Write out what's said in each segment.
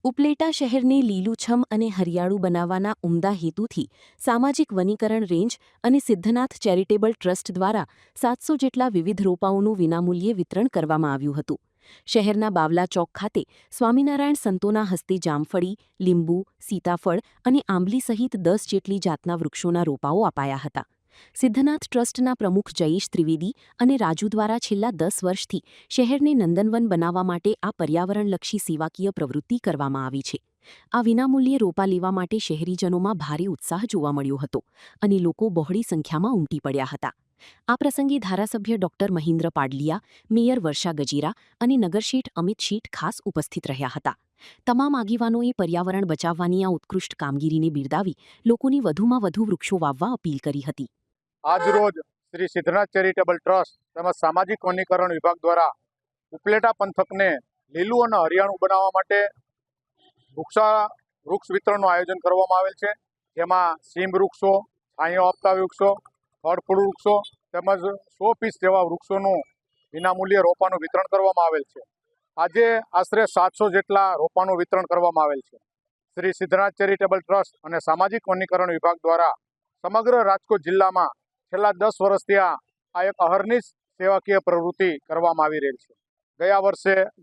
ઉપલેટા શહેરને લીલુંછમ અને હરિયાળું બનાવવાના ઉમદા હેતુથી સામાજિક વનીકરણ રેન્જ અને સિદ્ધનાથ ચેરિટેબલ ટ્રસ્ટ દ્વારા 700 જેટલા વિવિધ રોપાઓનું વિનામૂલ્યે વિતરણ કરવામાં આવ્યું હતું. શહેરના બાવલા ચોક ખાતે સ્વામિનારાયણ સંતોના હસ્તે જામફળી, લીંબુ, સીતાફળ અને આંબલી સહિત 10 જેટલી જાતના વૃક્ષોના રોપાઓ અપાયા હતા. સિદ્ધનાથ ટ્રસ્ટના પ્રમુખ જયેશ ત્રિવેદી અને રાજુ દ્વારા છેલ્લા 10 વર્ષથી શહેરને નંદનવન બનાવવા માટે આ પર્યાવરણલક્ષી સેવાકીય પ્રવૃત્તિ કરવામાં આવી છે. આ વિનામૂલ્યે રોપા લેવા માટે શહેરીજનોમાં ભારે ઉત્સાહ જોવા મળ્યો હતો અને લોકો બહોળી સંખ્યામાં ઉમટી પડ્યા હતા. આ પ્રસંગે ધારાસભ્ય ડોક્ટર મહિન્દ્ર પાડલિયા, મેયર વર્ષા ગજેરા અને નગરશેઠ અમિત શેઠ ખાસ ઉપસ્થિત રહ્યા હતા. તમામ આગેવાનોએ પર્યાવરણ બચાવવાની આ ઉત્કૃષ્ટ કામગીરીને બિરદાવી લોકોની વધુમાં વધુ વૃક્ષો વાવવા અપીલ કરી હતી. આજરોજ શ્રી સિદ્ધનાથ ચેરિટેબલ ટ્રસ્ટ તેમજ સામાજિક વનીકરણ વિભાગ દ્વારા ઉપલેટા પંથકને લીલું અને હરિયાળું બનાવવા માટે વૃક્ષ વિતરણનું આયોજન કરવામાં આવેલ છે. જેમાં સીમ વૃક્ષો, છાંયો આપતા વૃક્ષો, ફળફૂલ વૃક્ષો તેમજ 100 પીસ જેવા વૃક્ષોનું વિનામૂલ્યે રોપાનું વિતરણ કરવામાં આવેલ છે. આજે આશરે 700 જેટલા રોપાનું વિતરણ કરવામાં આવેલ છે. શ્રી સિદ્ધનાથ ચેરિટેબલ ટ્રસ્ટ અને સામાજિક વનીકરણ વિભાગ દ્વારા સમગ્ર રાજકોટ જિલ્લામાં છેલ્લા 10 વર્ષથી આ એક અહર્નિશ સેવાકીય પ્રવૃત્તિ કરવામાં આવી રહી છે.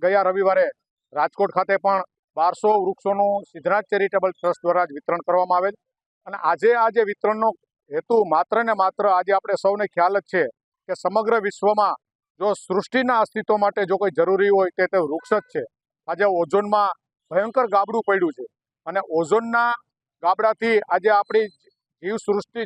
ગયા રવિવારે રાજકોટ ખાતે પણ 1200 વૃક્ષોનું સિદ્ધનાથ ચેરિટેબલ ટ્રસ્ટ દ્વારા જ વિતરણ કરવામાં આવેલ અને આજે વિતરણનો હેતુ માત્ર ને માત્ર આજે આપણે સૌને ખ્યાલ જ છે કે સમગ્ર વિશ્વમાં જો સૃષ્ટિના અસ્તિત્વ માટે જો કોઈ જરૂરી હોય તે વૃક્ષ જ છે. આજે ઓઝોનમાં ભયંકર ગાબડું પડ્યું છે અને ઓઝોનના ગાબડાથી આજે આપણી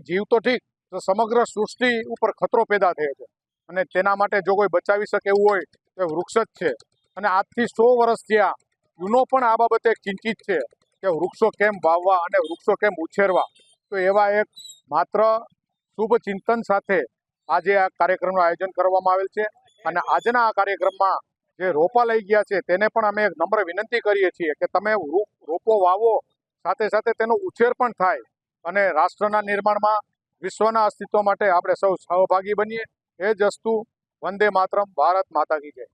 જીવ તો ઠીક તો સમગ્ર સૃષ્ટિ ઉપર ખતરો પેદા થયો છે અને તેના માટે જો કોઈ બચાવી શકે એવું હોય તો વૃક્ષ જ છે. અને આજથી 100 વર્ષ થયા યુનો પણ આ બાબતે ચિંતિત છે કે વૃક્ષો કેમ વાવવા અને વૃક્ષો કેમ ઉછેરવા. તો એવા એક માત્ર શુભ ચિંતન સાથે આજે આ કાર્યક્રમનું આયોજન કરવામાં આવેલ છે અને આજના આ કાર્યક્રમમાં જે રોપા લઈ ગયા છે તેને પણ અમે એક નમ્ર વિનંતી કરીએ છીએ કે તમે રોપો વાવો, સાથે સાથે તેનો ઉછેર પણ થાય અને રાષ્ટ્રના નિર્માણમાં, વિશ્વના અસ્તિત્વ માટે આપણે સૌ સહભાગી બનીએ. એ જ અસ્તુ. વંદે માતરમ. ભારત માતા કી જય.